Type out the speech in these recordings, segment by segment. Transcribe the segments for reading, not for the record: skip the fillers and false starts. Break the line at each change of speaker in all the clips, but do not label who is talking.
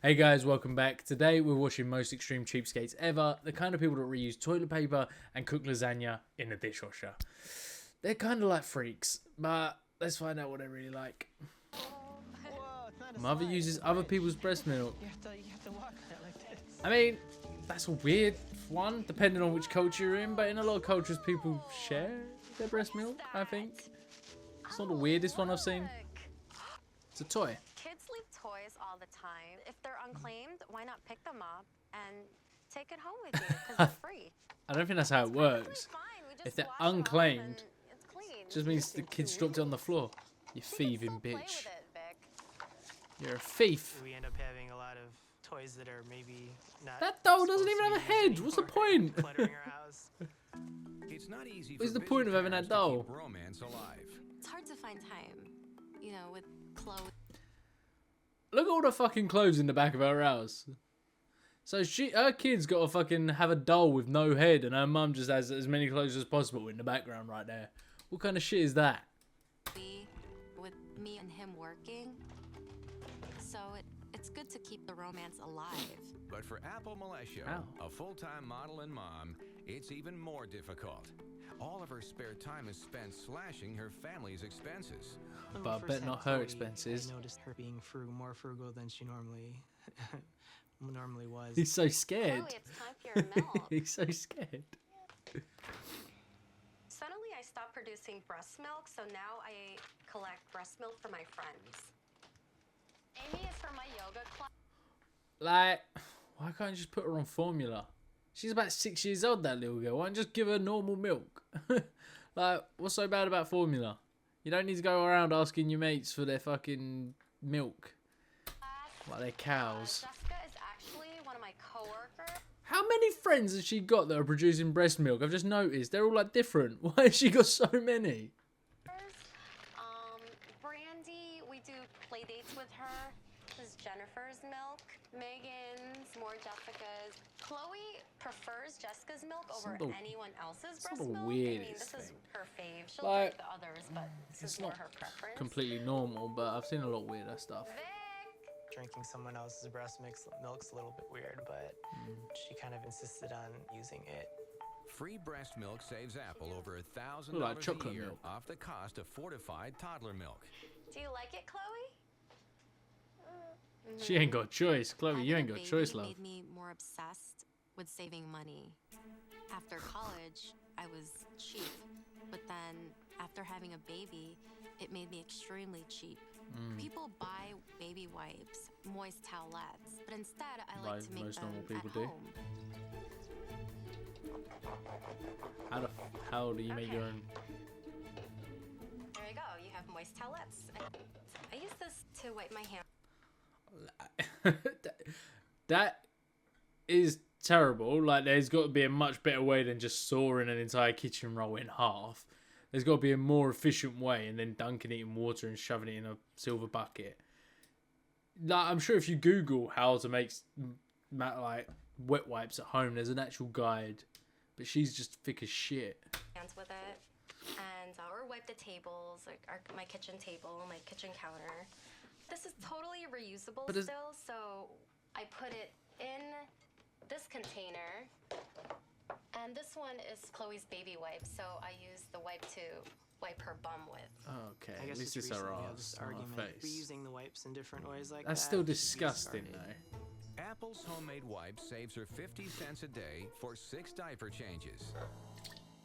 Hey guys, welcome back. Today we're watching most extreme cheapskates ever, the kind of people that reuse toilet paper and cook lasagna in the dishwasher. They're kind of like freaks, but let's find out what they're really like. Mother uses other people's breast milk. I mean, that's a weird one, depending on which culture you're in, but in a lot of cultures people share their breast milk, I think. It's not the weirdest one I've seen. It's a toy.
Kids leave toys all the time. If they're unclaimed, why not pick them up and take it home with you because they're free?
I don't think that's how it works. If they're unclaimed, it just means the kids dropped it on the floor. You thieving bitch. You're a thief.
We end up having a lot of toys that are maybe not.
That doll doesn't even have a head. What's the point?
Cluttering our house.
It's not easy.
What's the point of having that doll?
Romance alive.
It's hard to find time, you know, with clothes.
Look at all the fucking clothes in the back of her house. So her kid's got to fucking have a doll with no head, and her mum just has as many clothes as possible in the background right there. What kind of shit is that?
With me and him working, so it's good to keep the romance alive.
But for Apple Militia, a full-time model and mom, it's even more difficult. All of her spare time is spent slashing her family's expenses.
But I bet not her expenses.
I noticed her being more frugal than she normally was.
He's so scared.
Chloe, it's time for your milk.
He's so scared.
Suddenly I stopped producing breast milk, so now I collect breast milk for my friends. Amy is for my yoga class.
Like, why can't you just put her on formula? She's about 6 years old, that little girl. Why don't you just give her normal milk? Like, what's so bad about formula? You don't need to go around asking your mates for their fucking milk. Like they're cows.
Jessica is actually one of my coworkers.
How many friends has she got that are producing breast milk? I've just noticed. They're all like different. Why has she got so many?
Brandy, we do play dates with her. This is Jennifer's milk. Megan's, more Jessica's. Chloe prefers Jessica's milk over anyone else's breast milk. I mean, this is her fave. She'll drink the others, but this is more her preference.
Completely normal, but I've seen a lot of weirder stuff.
Drinking someone else's breast milk's a little bit weird, but she kind of insisted on using it.
Free breast milk saves Apple over $1,000 a year off the cost of fortified toddler milk.
Do you like it, Chloe?
She ain't got a choice. Chloe, you ain't got a choice, love.
Made me more obsessed with saving money. After college, I was cheap. But then, after having a baby, it made me extremely cheap. People buy baby wipes, moist towelettes, but instead I like to make them at home.
How do you make your own?
There you go. You have moist towelettes. I use this to wipe my hands.
That is terrible. Like, there's got to be a much better way than just sawing an entire kitchen roll in half. There's got to be a more efficient way, and then dunking it in water and shoving it in a silver bucket. Like, I'm sure if you Google how to make like wet wipes at home, there's an actual guide. But she's just thick as shit.
Hands with it, and or wipe the tables, like my kitchen table, my kitchen counter. This is totally reusable still, so I put it in this container. And this one is Chloe's baby wipe, so I use the wipe to wipe her bum with.
Okay,
I guess
at least it's her ass, not her face.
Reusing the wipes in different ways like
That's still disgusting, though.
Apple's homemade wipe saves her 50 cents a day for 6 diaper changes.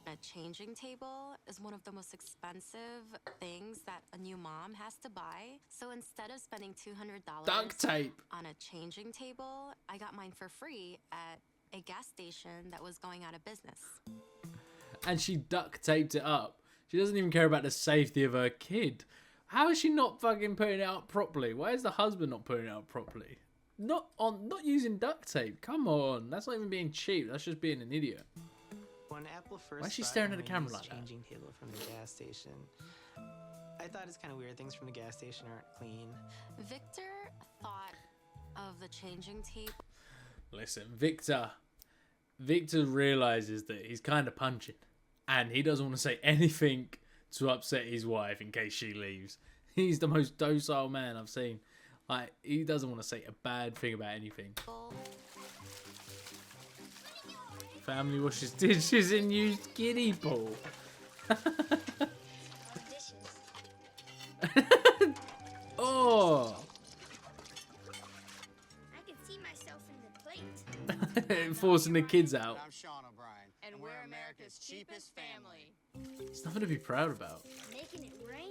A changing table is one of the most expensive things that a new mom has to buy. So instead of spending $200
duct tape
on a changing table, I got mine for free at a gas station that was going out of business.
And she duct taped it up. She doesn't even care about the safety of her kid. How is she not fucking putting it up properly? Why is the husband not putting it up properly? Not using duct tape. Come on, that's not even being cheap. That's just being an idiot.
When Apple first
Why is she staring at the camera like that?
Changing table from the gas station. I thought it's kind of weird. Things from the gas station aren't clean.
Victor thought of the changing table.
Listen, Victor realizes that he's kind of punching, and he doesn't want to say anything to upset his wife in case she leaves. He's the most docile man I've seen. Like, he doesn't want to say a bad thing about anything. Family washes dishes and used kiddie pool. Oh!
I can see myself in the plate.
Forcing the kids out.
I'm Sean O'Brien,
and we're America's cheapest family.
It's nothing to be proud about.
Making it rain.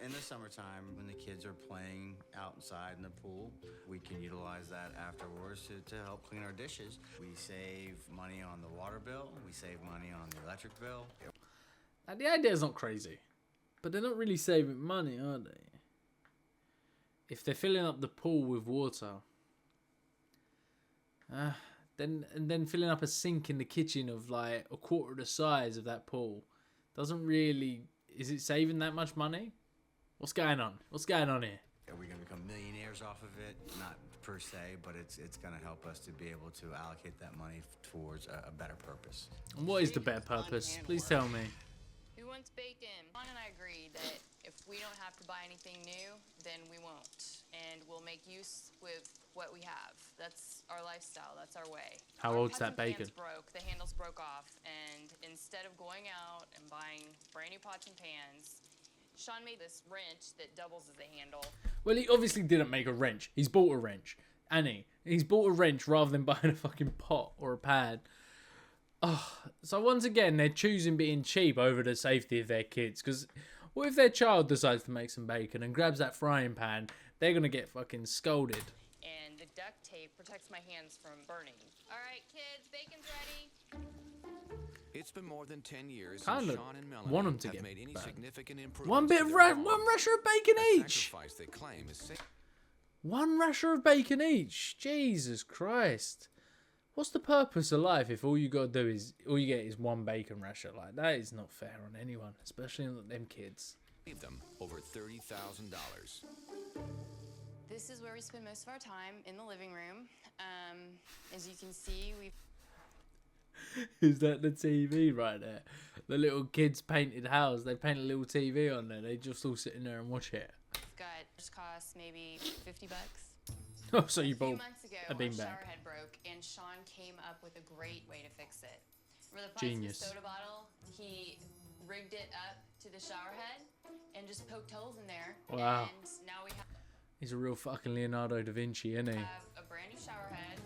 In the summertime, when the kids are playing outside in the pool, we can utilize that afterwards to help clean our dishes. We save money on the water bill. We save money on the electric bill.
Now, the idea's not crazy, but they're not really saving money, are they? If they're filling up the pool with water, then filling up a sink in the kitchen of like a quarter the size of that pool doesn't really. Is it saving that much money? What's going on? What's going on here?
Are we going to become millionaires off of it? Not per se, but it's going to help us to be able to allocate that money towards a better purpose.
And what is the better purpose? Please tell me.
Who wants bacon? Sean and I agreed that if we don't have to buy anything new, then we won't. And we'll make use with what we have. That's our lifestyle. That's our way.
How
Our
old's
pots
that
and pans
bacon?
broke. The handles broke off. And instead of going out and buying brand new pots and pans, Sean made this wrench that doubles as a handle.
Well, he obviously didn't make a wrench. He's bought a wrench. He's bought a wrench rather than buying a fucking pot or a pad. Oh, so once again, they're choosing being cheap over the safety of their kids. Because what if their child decides to make some bacon and grabs that frying pan? They're going to get fucking scolded.
And the duct tape protects my hands from burning. All right, kids, bacon's ready.
It's been more than 10 years
Kinda
since Sean and Melanie
want 'em to
have
get
made any
back.
significant improvements.
One bit
to
of
their home.
one rasher of bacon
A
each.
sacrifice they claim is
One rasher of bacon each. Jesus Christ. What's the purpose of life if all you got to do is, all you get is one bacon rasher? Like, that is not fair on anyone, especially on them kids.
saved them over $30,000.
This is where we spend most of our time, in the living room. As you can see, we've
Is that the TV right there? The little kids' painted house. They paint a little TV on there. They just all sit in there and watch it.
got, just cost maybe $50.
Oh, so you
A few
bought
months ago,
a
our
beanbag.
shower head broke, and Sean came up with a great way to fix it. For the price
Genius.
of a soda bottle, he rigged it up to the shower head and just poked holes in there.
Wow.
And now we
He's a real fucking Leonardo da Vinci, isn't he?
have a brand new shower head.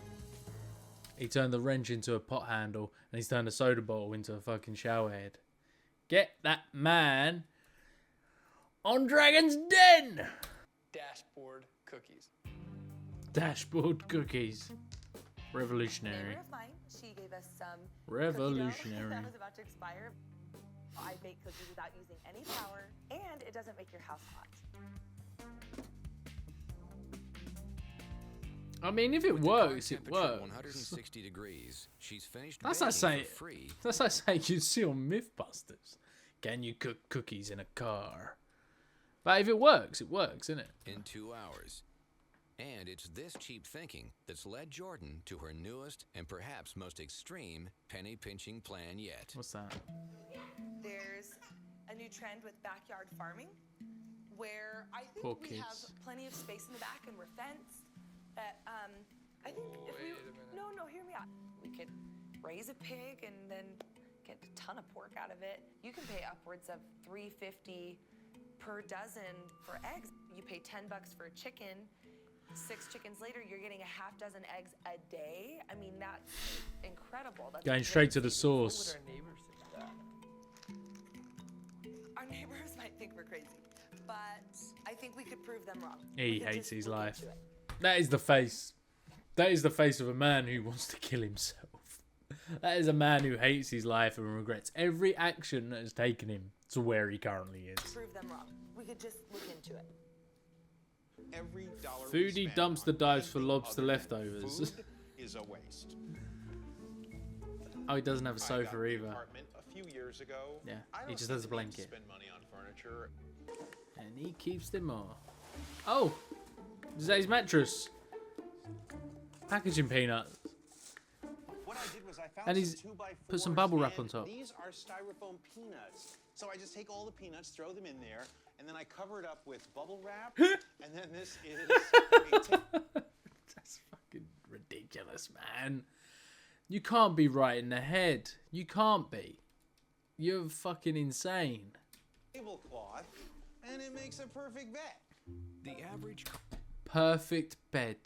He turned the wrench into a pot handle, and he's turned a soda bottle into a fucking shower head. Get that man on Dragon's Den!
Dashboard cookies.
Dashboard cookies.
A
Revolutionary.
neighbor of mine, she gave us some
Revolutionary.
cookie dough that was about to expire. I bake cookies without using any flour, and it doesn't make your house hot.
I mean, if it
With the
works,
current
it
temperature
works.
160 degrees. She's finished
That's
baking
like saying,
for free.
that's like saying you see on Mythbusters. Can you cook cookies in a car? But if it works, isn't it?
In 2 hours. And it's this cheap thinking that's led Jordan to her newest and perhaps most extreme penny-pinching plan yet.
What's that?
There's a new trend with backyard farming, where I think
Poor
we have
kids.
plenty of space in the back and we're fenced. That I think if we no, hear me out. We could raise a pig and then get a ton of pork out of it. You can pay upwards of $3.50 per dozen for eggs. You pay $10 for a chicken. 6 chickens later, you're getting a half dozen eggs a day. I mean, that's incredible. That's
Going
great
straight to the
savings.
What
source.
would our neighbors think of that?
Our neighbors might think we're crazy, but I think we could prove them wrong.
He
We could
hates
just
his
look
life.
into it.
That is the face. That is the face of a man who wants to kill himself. That is a man who hates his life and regrets every action that has taken him to where he currently is.
Prove them wrong. We could just look into it.
Every dollar
Foodie dumpster dives for lobster leftovers.
Food is a waste.
Oh, he doesn't have a
I got
sofa
the
either.
apartment a few years ago.
Yeah,
I
he
don't
just has a
think I need to
blanket.
Spend money on furniture.
And he keeps them all. Oh! Zay's mattress. Packaging peanuts.
What I did was I found
And he's
some 2x4s
put some bubble wrap on
and
top.
These are styrofoam peanuts. So I just take all the peanuts, throw them in there, and then I cover it up with bubble wrap, and then this is
That's fucking ridiculous, man. You can't be right in the head. You can't be. You're fucking insane.
tablecloth, and it makes a perfect bed.
The average
Perfect bed.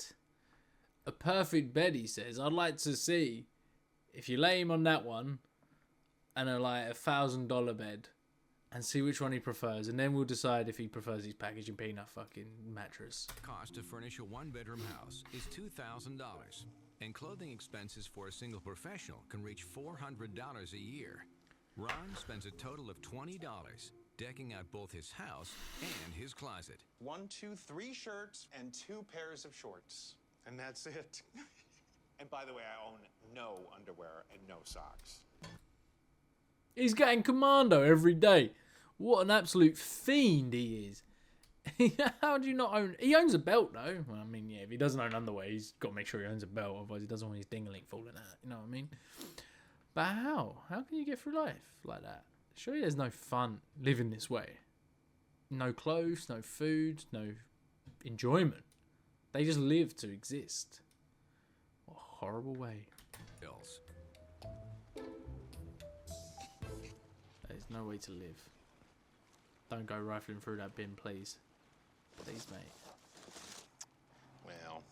A perfect bed, he says. I'd like to see if you lay him on that one and a like $1,000 bed and see which one he prefers, and then we'll decide if he prefers his package and peanut fucking mattress.
cost to furnish a one-bedroom house is $2,000, and clothing expenses for a single professional can reach $400 a year. Ron spends a total of $20 decking out both his house and his closet.
1, 2, 3 shirts and 2 pairs of shorts, and that's it. And by the way, I own no underwear and no socks.
He's getting commando every day. What an absolute fiend he is. How do you not own... He owns a belt, though. Well, I mean, yeah, if he doesn't own underwear, he's got to make sure he owns a belt. Otherwise, he doesn't want his dingling falling out. You know what I mean? But how? How can you get through life like that? Surely there's no fun living this way. No clothes, no food, no enjoyment. They just live to exist. What a horrible way.
Bills.
There's no way to live. Don't go rifling through that bin, please. Please, mate.
Well,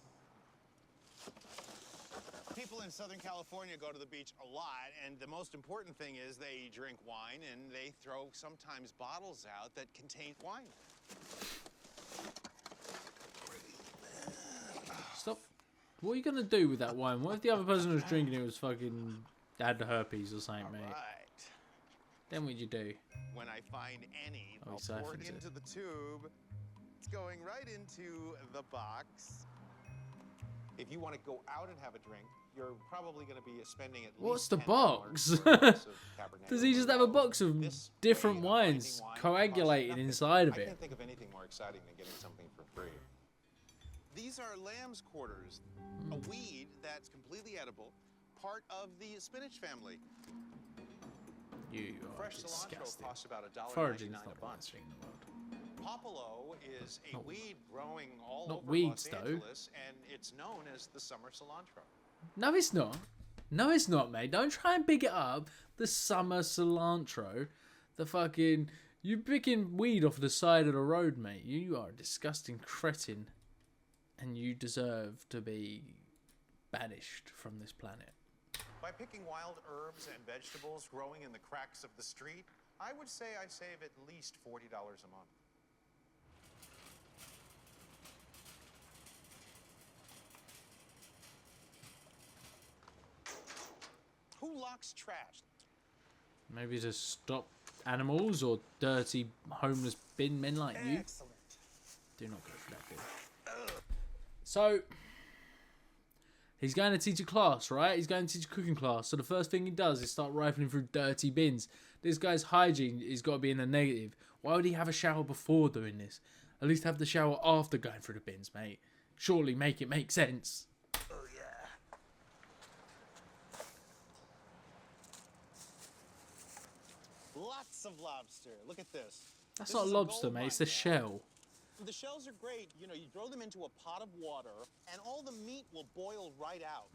people in Southern California go to the beach a lot, and the most important thing is they drink wine, and they throw sometimes bottles out that contain wine.
Stop. What are you going to do with that wine? What if the other person who was drinking it was fucking had the herpes or something, mate?
Right.
Then what'd you do?
When I find any,
Oh, he
I'll pour it
siphons it.
into the tube. It's going right into the box. If you want to go out and have a drink, you're probably going to be spending at
What's
least
the
$10
box?
for a glass of Cabernet
Does he just have a box of
This
different
way of
wines
finding wine
coagulating
costs nothing.
inside of
I
it?
can't think of anything more exciting than getting something for free. These are lamb's quarters, a weed that's completely edible, part of the spinach family.
You are
Fresh cilantro
disgusting.
costs about
Foraging's
$1.99
not
a
the
bunch.
best thing in the world.
Popolo is a
Not-
weed growing all
not
over
weeds,
Los
though.
Angeles, and it's known as the summer cilantro.
No, it's not. No, it's not, mate. Don't try and big it up. The summer cilantro. The fucking... You picking weed off the side of the road, mate. You are a disgusting cretin. And you deserve to be banished from this planet.
By picking wild herbs and vegetables growing in the cracks of the street, I would say I save at least $40 a month. Who locks trash?
Maybe to stop animals or dirty homeless bin men like you.
Excellent.
Do not go for that bin. So, he's going to teach a class, right? He's going to teach a cooking class. So the first thing he does is start rifling through dirty bins. This guy's hygiene has got to be in the negative. Why would he have a shower before doing this? At least have the shower after going through the bins, mate. Surely make it make sense.
Oh, yeah. Lots of lobster. Look at this.
That's
This
not a
is
lobster,
gold
mate. It's the
mine,
shell.
The shells are great. You know, you throw them into a pot of water, and all the meat will boil right out.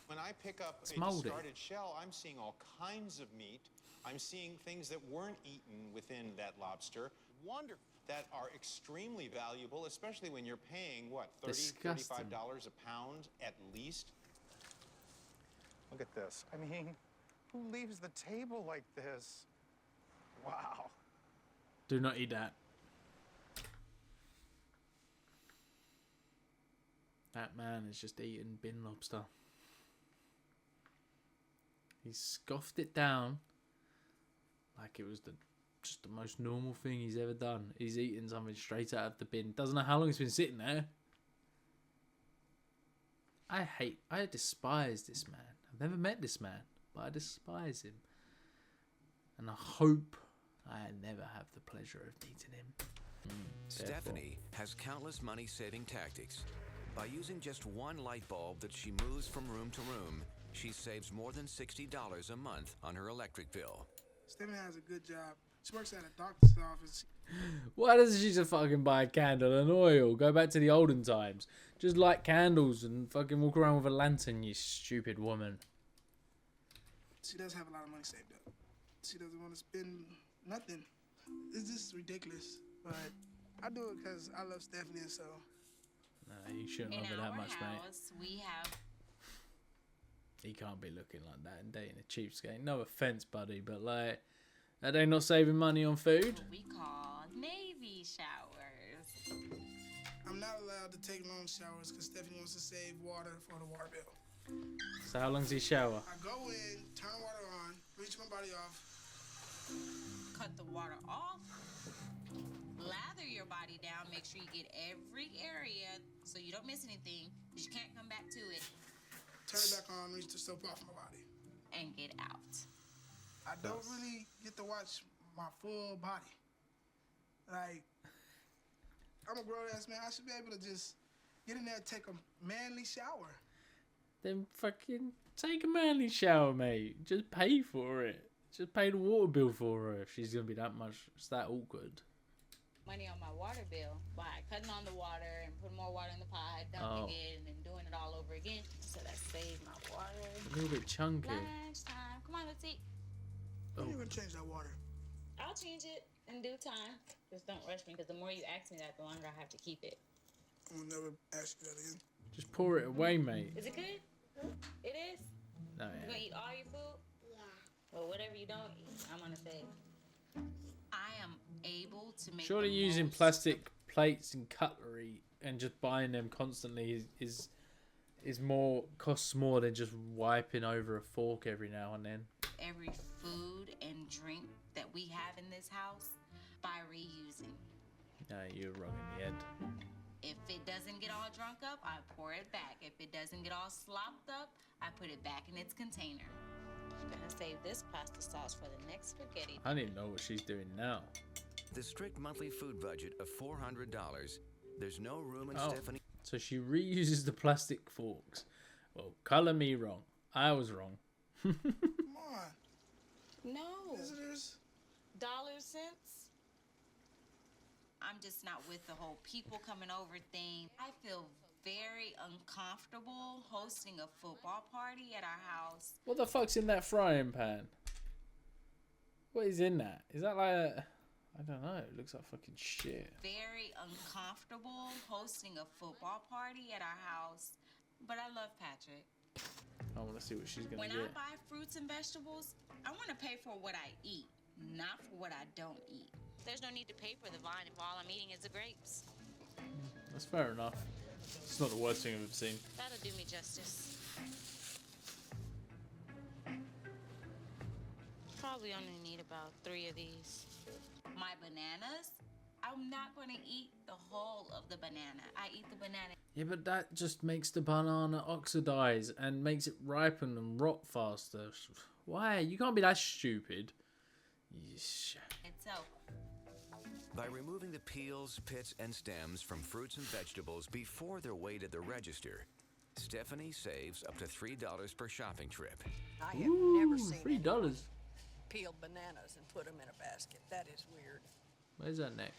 When I pick up a
moldy.
discarded shell, I'm seeing all kinds of meat. I'm seeing things that weren't eaten within that lobster. Wonderful. That are extremely valuable, especially when you're paying, what, $30,
Disgusting.
$35 a pound at least? Look at this. I mean, who leaves the table like this? Wow.
Do not eat that. That man is just eating bin lobster. He scoffed it down like it was just the most normal thing he's ever done. He's eating something straight out of the bin. Doesn't know how long it's been sitting there. I despise this man. I've never met this man, but I despise him. And I hope I never have the pleasure of meeting him.
Stephanie has countless money-saving tactics. By using just one light bulb that she moves from room to room, she saves more than $60 a month on her electric bill.
Stephanie has a good job She works at a doctor's office.
Why doesn't she just fucking buy a candle and oil? Go back to the olden times. Just light candles and fucking walk around with a lantern, you stupid woman.
She does have a lot of money saved up. She doesn't want to spend nothing. It's just ridiculous. But I do it because I love Stephanie, so.
No, you shouldn't love her that much, mate.
We have.
He can't be looking like that and dating a cheapskate. No offense, buddy, but like, are they not saving money on food?
What we call Navy showers.
I'm not allowed to take long showers because Stephanie wants to save water for the water bill.
So how long's he shower?
I go in, turn water on, reach my body off.
Cut the water off. Lather your body down. Make sure you get every area so you don't miss anything because you can't come back to it.
Turn it back on, reach the soap off my body.
And get out.
I don't really get to watch my full body. Like, I'm a grown-ass man. I should be able to just get in there and take a manly shower.
Then fucking take a manly shower, mate. Just pay for it. Just pay the water bill for her if she's going to be that much. It's that awkward.
Money on my water bill by cutting on the water and putting more water in the pot, dumping it, and then doing it all over again. So that saved my water.
A little bit chunky.
Lunchtime. Come on, let's eat.
When are you going to change that water?
I'll change it in due time. Just don't rush me, because the more you ask me that, the longer I have to keep it.
I'll never ask you that again.
Just pour it away, mate.
Is it good? It is?
No,
You gonna eat all your food?
Yeah.
Well, whatever you don't eat, I'm gonna save. I am able to make.
Surely using plastic plates and cutlery and just buying them constantly is more, costs more than just wiping over a fork every now and then.
Every food and drink that we have in this house by reusing.
No, you're wrong in the head.
If it doesn't get all drunk up, I pour it back. If it doesn't get all slopped up, I put it back in its container. I'm gonna save this pasta sauce for the next spaghetti.
I don't even know what she's doing now.
The strict monthly food budget of $400. There's no room in Stephanie.
So she reuses the plastic forks. Well, color me wrong. I was wrong.
Come on.
No.
Visitors?
Dollars, cents? I'm just not with the whole people coming over thing. I feel very uncomfortable hosting a football party at our house.
What the fuck's in that frying pan? What is in that? Is that like a... I don't know. It looks like fucking shit.
Very uncomfortable hosting a football party at our house. But I love Patrick.
I want to see what she's going to
When
get.
I buy fruits and vegetables, I want to pay for what I eat, not for what I don't eat. There's no need to pay for the vine if all I'm eating is the grapes.
That's fair enough. It's not the worst thing I've ever seen.
That'll do me justice. Probably only need about 3 of these. My bananas, I'm not going to eat the whole of the banana. I eat the banana.
Yeah, but that just makes the banana oxidize and makes it ripen and rot faster. Why? You can't be that stupid. Yeesh.
Itself.
By removing the peels, pits, and stems from fruits and vegetables before they're weighed at the register, Stephanie saves up to $3 per shopping trip.
I have never seen
$3.
Peeled bananas and put them in a basket. That is weird.
Where's that neck?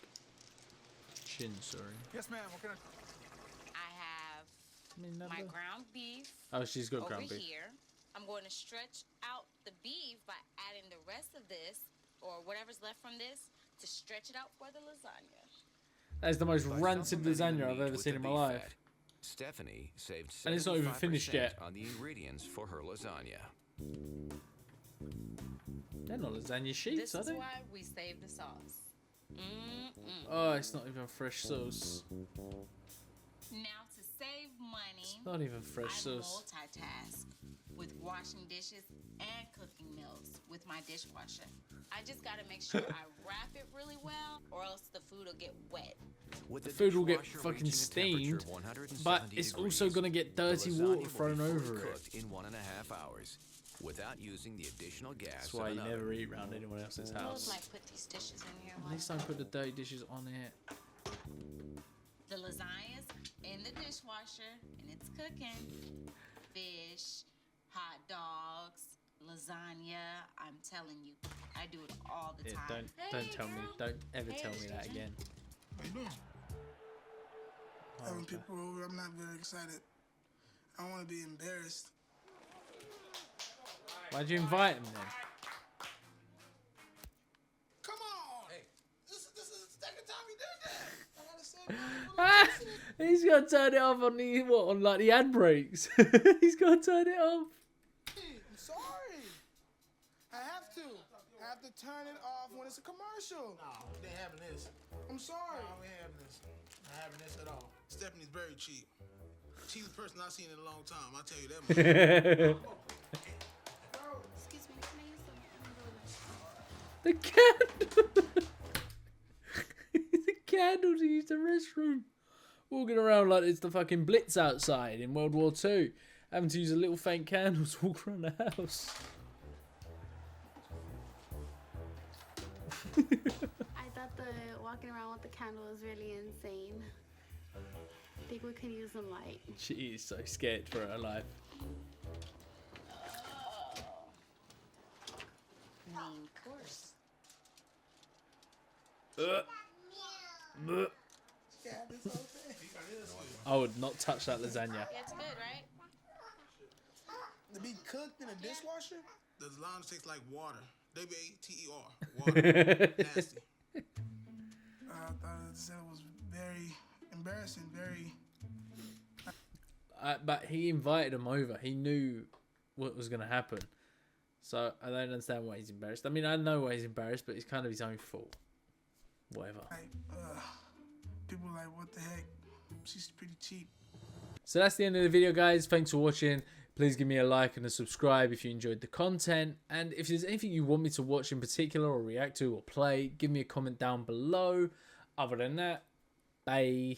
Chin, sorry.
Yes, ma'am. What can
I have my ground beef.
Oh, she's got
over
ground beef.
here. I'm going to stretch out the beef by adding the rest of this, or whatever's left from this, to stretch it out for the lasagna.
That is the most rancid lasagna I've ever seen in my life.
Stephanie saved 75%
And it's not even finished yet.
on the ingredients for her lasagna.
They're not lasagna sheets,
This
are
is
they?
why we save the sauce.
Oh, it's not even fresh sauce.
Now to save money,
It's not even fresh
I
sauce.
multitask with washing dishes and cooking meals with my dishwasher. I just gotta make sure I wrap it really well, or else the food will get wet.
The food will get fucking steamed, but it's also gonna get dirty water thrown over it.
Cooked in 1.5 hours without using the additional gas.
That's why you
of an
never
oven.
eat around anyone else's
Those
house.
might put these dishes in here.
At least don't put the dirty dishes on it.
The lasagna's in the dishwasher and it's cooking. Fish, hot dogs, lasagna. I'm telling you, I I do it all the
Yeah,
time.
don't tell me. Don't ever tell me that again.
How you doing? Having people over, I'm not very excited. I don't want to be embarrassed.
Why'd you invite him then?
Come on! Hey, this is the second time he did that. I gotta say,
He's got to turn it off on the on like the ad breaks. He's got to turn it off.
I'm sorry. I have to turn it off when it's a commercial.
No, we ain't having this.
I'm sorry.
No, we ain't having this. Not having this at all. Stephanie's very cheap. Cheapest person I've seen in a long time. I'll tell you that much.
Excuse me, can I use
The candle. The candle to use the restroom. Walking around like it's the fucking Blitz outside in World War II. Having to use a little faint candle to walk around the house.
I thought the walking around with the candle was really insane. I think we could use some light.
She is so scared for her life.
Main course.
I would not touch that lasagna.
Yeah, it's good, right?
To be cooked in a dishwasher?
The lasagna tastes like water. W-A-T-E-R. Water. Nasty.
I thought it was very embarrassing, very...
But he invited him over. He knew what was going to happen. So I don't understand why he's embarrassed. I mean, I know why he's embarrassed, but it's kind of his own fault. Whatever.
Like, people are like, what the heck? She's pretty cheap.
So that's the end of the video, guys. Thanks for watching. Please give me a like and a subscribe if you enjoyed the content. And if there's anything you want me to watch in particular or react to or play, give me a comment down below. Other than that, bye.